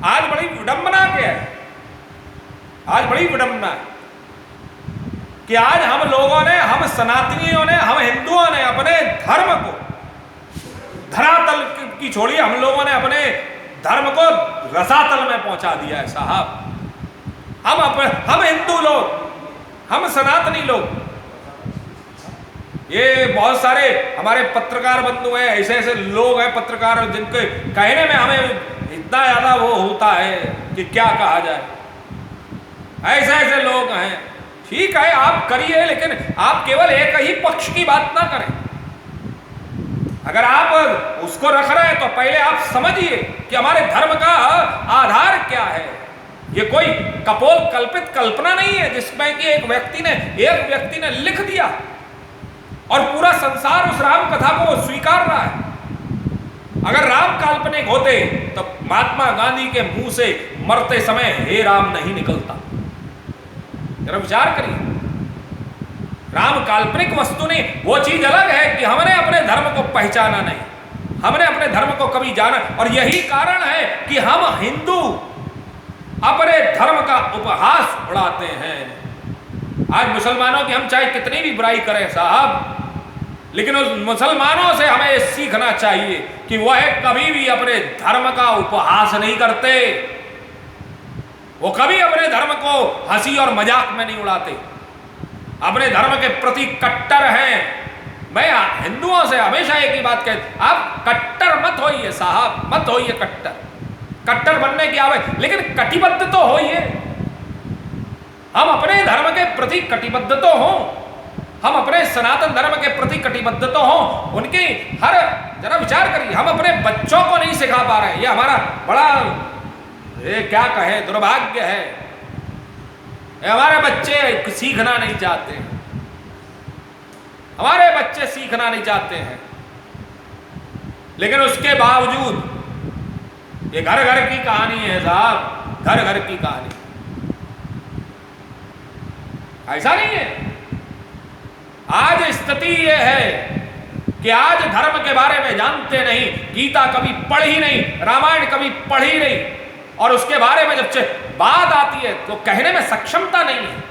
आज बड़ी विडंबना क्या है, आज बड़ी विडंबना है कि आज हम लोगों ने, हम सनातनियों ने, हम हिंदुओं ने अपने धर्म को धरातल की छोड़िए, हम लोगों ने अपने धर्म को रसातल में पहुंचा दिया है साहब। हम हिंदू लोग, हम सनातनी लोग, ये बहुत सारे हमारे पत्रकार बंधु हैं, ऐसे ऐसे लोग हैं पत्रकार जिनके कहने में हमें इतना ज्यादा वो होता है कि क्या कहा जाए। ऐसे ऐसे लोग हैं, ठीक है आप करिए, लेकिन आप केवल एक ही पक्ष की बात ना करें। अगर आप उसको रख रहे हैं तो पहले आप समझिए कि हमारे धर्म का आधार क्या है। ये कोई कपोल कल्पित कल्पना नहीं है जिसमें कि एक व्यक्ति ने लिख दिया और पूरा संसार उस राम कथा को स्वीकार रहा है। अगर राम काल्पनिक होते तो महात्मा गांधी के मुंह से मरते समय हे राम नहीं निकलता। जरा विचार करिए, राम काल्पनिक वस्तु नहीं, वो चीज अलग है कि हमने अपने धर्म को पहचाना नहीं, हमने अपने धर्म को कभी जाना, और यही कारण है कि हम हिंदू अपने धर्म का उपहास उड़ाते हैं। आज मुसलमानों की हम चाहे कितनी भी बुराई करें साहब, लेकिन उस मुसलमानों से हमें सीखना चाहिए कि वह कभी भी अपने धर्म का उपहास नहीं करते, वो कभी अपने धर्म को हंसी और मजाक में नहीं उड़ाते, अपने धर्म के प्रति कट्टर हैं। मैं हिंदुओं से हमेशा एक ही बात कहता, आप कट्टर मत होइए साहब, मत होइए कट्टर। कट्टर बनने की आवे, लेकिन कटिबद्ध तो होइए। हम अपने धर्म के प्रति कटिबद्ध तो हों, हम अपने सनातन धर्म के प्रति कटिबद्ध तो हों। उनकी हर, जरा विचार करिए, हम अपने बच्चों को नहीं सिखा पा रहे हैं। ये हमारा बड़ा, ये क्या कहे, दुर्भाग्य है। हमारे बच्चे सीखना नहीं चाहते, हमारे बच्चे सीखना नहीं चाहते हैं, लेकिन उसके बावजूद ये घर घर की कहानी है साहब, घर घर की कहानी। ऐसा नहीं है। आज स्थिति ये है कि आज धर्म के बारे में जानते नहीं, गीता कभी पढ़ी नहीं, रामायण कभी पढ़ी नहीं, और उसके बारे में जब बात आती है तो कहने में सक्षमता नहीं है।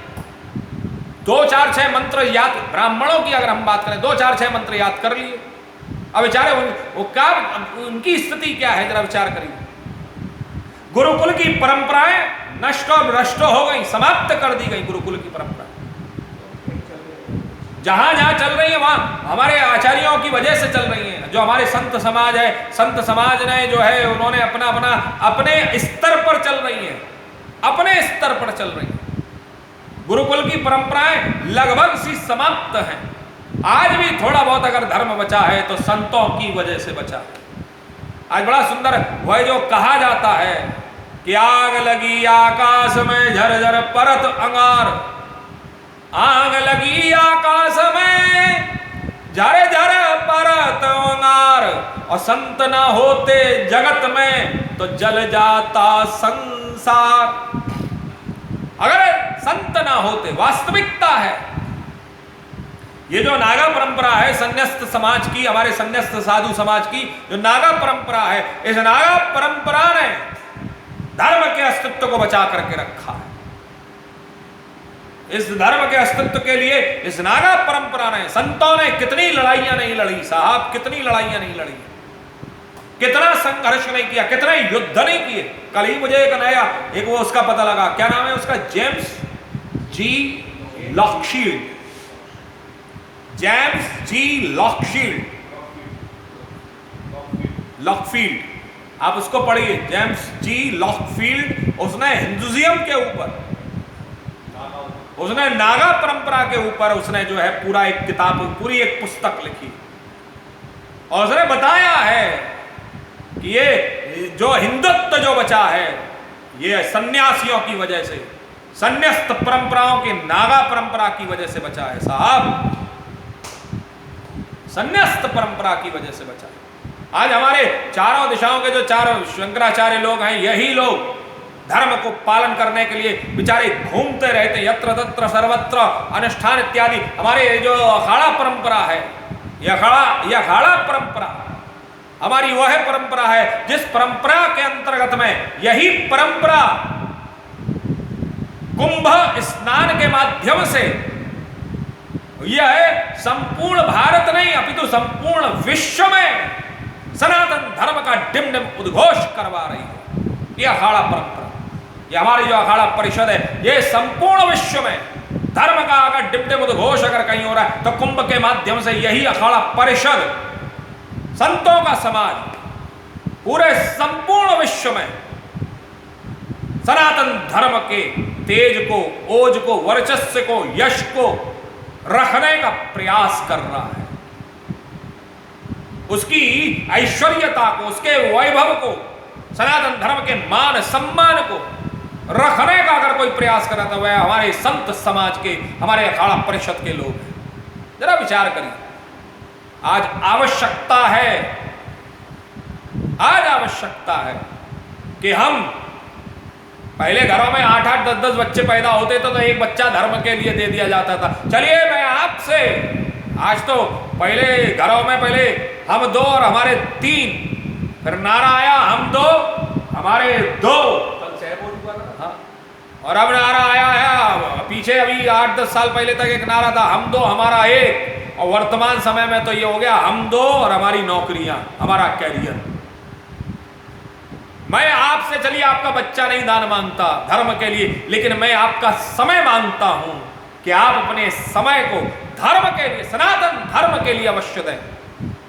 2 4 6 मंत्र याद, ब्राह्मणों की अगर हम बात करें, 2 4 6 मंत्र याद कर लिए। अब बेचारे वो क्या, उनकी स्थिति क्या है, जरा विचार करिए। गुरुकुल की परंपराएं नष्ट और भ्रष्ट हो गई, समाप्त कर दी गई गुरुकुल की परंपरा। जहां जहां चल रही है वहां हमारे आचार्यों की वजह से चल रही है। जो हमारे संत समाज है, संत समाज ने जो है उन्होंने अपने स्तर पर चल रही है, अपने स्तर पर चल रही है। गुरुकुल की परंपराएं लगभग सी समाप्त हैं। आज भी थोड़ा बहुत अगर धर्म बचा है तो संतों की वजह से बचा है। आज बड़ा सुंदर वह जो कहा जाता है कि आग लगी आकाश में झरझर परत अंगार, आग लगी आकाश में झरझर परत अंगार, और संत ना होते जगत में तो जल जाता संसार। अगर संत ना होते, वास्तविकता है ये जो नागा परंपरा है संन्यास्त समाज की, हमारे संन्यास्त साधु समाज की जो नागा परंपरा है, इस नागा परंपरा ने धर्म के अस्तित्व को बचा करके रखा है। इस धर्म के अस्तित्व के लिए इस नागा परंपरा ने, संतों ने कितनी लड़ाइयां नहीं लड़ी साहब, कितनी लड़ाइयां नहीं लड़ी, कितना संघर्ष नहीं किया, कितने युद्ध नहीं किए। कल ही मुझे एक वो उसका पता लगा, क्या नाम है उसका, जेम्स जी लॉकशील्ड, जेम्स जी लॉकफील्ड, आप उसको पढ़िए, जेम्स जी लॉकफील्ड। उसने हिंदुइज्म के ऊपर, उसने नागा परंपरा के ऊपर उसने जो है पूरा एक किताब, पूरी एक पुस्तक लिखी, और उसने बताया है कि ये जो हिंदुत्व जो बचा है ये सन्यासियों की वजह से, सन्यस्त परंपराओं की, नागा परंपरा की वजह से बचा है साहब, सन्यस्त परंपरा की वजह से बचा है। आज हमारे चारों दिशाओं के जो चारों शंकराचार्य लोग हैं, यही लोग धर्म को पालन करने के लिए बेचारे घूमते रहते, यत्र तत्र सर्वत्र अनुष्ठान इत्यादि। हमारे जो अखाड़ा परंपरा है, यह अखाड़ा परंपरा हमारी वह परंपरा है जिस परंपरा के अंतर्गत में यही परंपरा कुंभ स्नान के माध्यम से यह संपूर्ण भारत नहीं अपितु संपूर्ण विश्व में सनातन धर्म का डिमडिम उद्घोष करवा रही है। यह अखाड़ा परंपरा, यह हमारी जो अखाड़ा परिषद है, यह संपूर्ण विश्व में धर्म का अगर डिमडिम उद्घोष अगर कहीं हो रहा है तो कुंभ के माध्यम से यही अखाड़ा परिषद, संतों का समाज पूरे संपूर्ण विश्व में सनातन धर्म के तेज को, ओज को, वर्चस्व को, यश को रखने का प्रयास कर रहा है। उसकी ऐश्वर्यता को, उसके वैभव को, सनातन धर्म के मान सम्मान को रखने का अगर कोई प्रयास कर रहा था वह हमारे संत समाज के, हमारे अखाड़ा परिषद के लोग हैं। जरा विचार करिए, आज आवश्यकता है, आज आवश्यकता है कि हम पहले घरों में 8-8, 10-10 बच्चे पैदा होते थे तो एक बच्चा धर्म के लिए दे दिया जाता था। चलिए मैं आपसे, आज तो पहले घरों में पहले हम 2 और हमारे 3, फिर नारा आया हम 2 हमारे 2, हाँ, और अब नारा आया है पीछे अभी 8-10 साल पहले तक एक नारा था हम 2 हमारा 1, और वर्तमान समय में तो ये हो गया हम 2 और हमारी नौकरियां, हमारा कैरियर। मैं आपसे, चलिए आपका बच्चा नहीं दान मांगता धर्म के लिए, लेकिन मैं आपका समय मांगता हूं कि आप अपने समय को धर्म के लिए, सनातन धर्म के लिए अवश्य दें।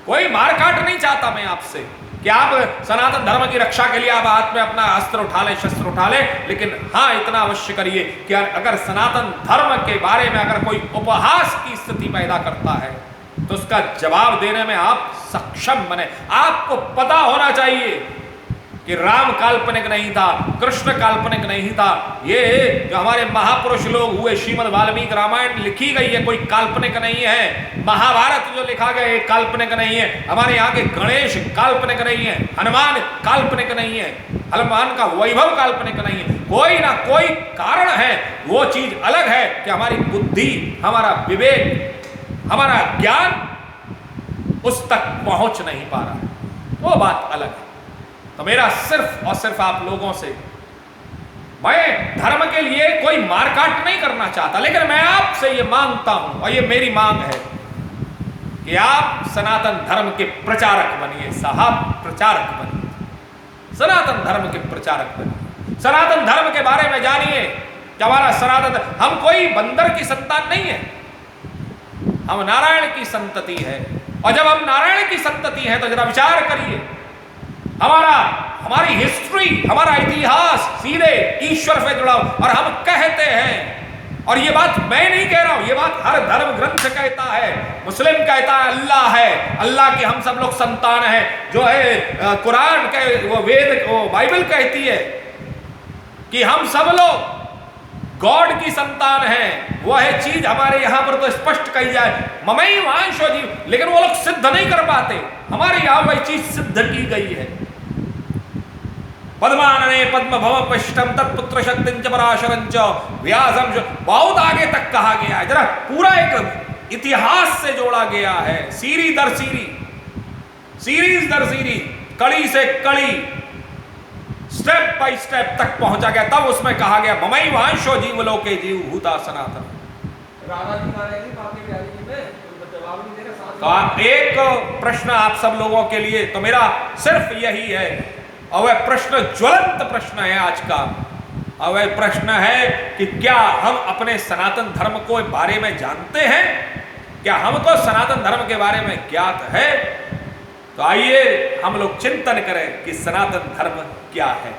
कोई मारकाट नहीं चाहता मैं आपसे कि आप सनातन धर्म की रक्षा के लिए आप हाथ में अपना अस्त्र उठा लें, शस्त्र उठा लें, लेकिन हाँ इतना अवश्य करिए कि अगर सनातन धर्म के बारे में अगर कोई उपहास की स्थिति पैदा करता है तो उसका जवाब देने में आप सक्षम बने। आपको पता होना चाहिए कि राम काल्पनिक नहीं था, कृष्ण काल्पनिक नहीं था, ये जो हमारे महापुरुष लोग हुए, श्रीमद् वाल्मीकि रामायण लिखी गई है कोई काल्पनिक नहीं है, महाभारत जो लिखा गया है काल्पनिक नहीं है, हमारे यहाँ के गणेश काल्पनिक नहीं है, हनुमान काल्पनिक नहीं है, हनुमान का वैभव काल्पनिक नहीं है, कोई ना कोई कारण है। वो चीज अलग है कि हमारी बुद्धि, हमारा विवेक, हमारा ज्ञान उस तक पहुंच नहीं पा रहा, वो बात अलग है। तो मेरा सिर्फ और सिर्फ आप लोगों से, मैं धर्म के लिए कोई मारकाट नहीं करना चाहता, लेकिन मैं आपसे ये मांगता हूं और ये मेरी मांग है कि आप सनातन धर्म के प्रचारक बनिए साहब, प्रचारक बनिए, सनातन धर्म के प्रचारक बनिए, सनातन धर्म के बारे में जानिए कि हमारा सनातन, हम कोई बंदर की संतान नहीं है, हम नारायण की संतति है। और जब हम नारायण की संतति है तो जरा विचार करिए, हमारी हिस्ट्री, हमारा इतिहास सीधे ईश्वर से जुड़ा, और हम कहते हैं, और ये बात मैं नहीं कह रहा हूं, ये बात हर धर्म ग्रंथ कहता है, मुस्लिम कहता है अल्लाह है, अल्लाह की हम सब लोग संतान हैं, जो है कुरान के, वो वेद, वो बाइबल कहती है कि हम सब लोग गॉड की संतान है। वह चीज हमारे यहां पर तो स्पष्ट कही जाए ममई वांशो जीव, लेकिन वो लोग सिद्ध नहीं कर पाते, हमारे यहां वह चीज सिद्ध की गई है। पद्मानने पद्म भव पृष्ठम तत्पुत्र शक्तिंच पराशरंच व्यासम, बहुत आगे तक कहा गया है, जरा पूरा एक इतिहास से जोड़ा गया है, सीरी दर सीरी, सीरीज दर सीरी, कड़ी से कड़ी, स्टेप बाय स्टेप तक पहुंचा गया। तब उसमें कहा गया ममई वांशो जीव लोके जीव भूता सनातन। तो एक प्रश्न आप सब लोगों के लिए, तो मेरा सिर्फ यही है, और वह प्रश्न ज्वलंत प्रश्न है आज का, और वह प्रश्न है कि क्या हम अपने सनातन धर्म को बारे में जानते हैं, क्या हमको सनातन धर्म के बारे में ज्ञात है? तो आइए हम लोग चिंतन करें कि सनातन धर्म क्या है।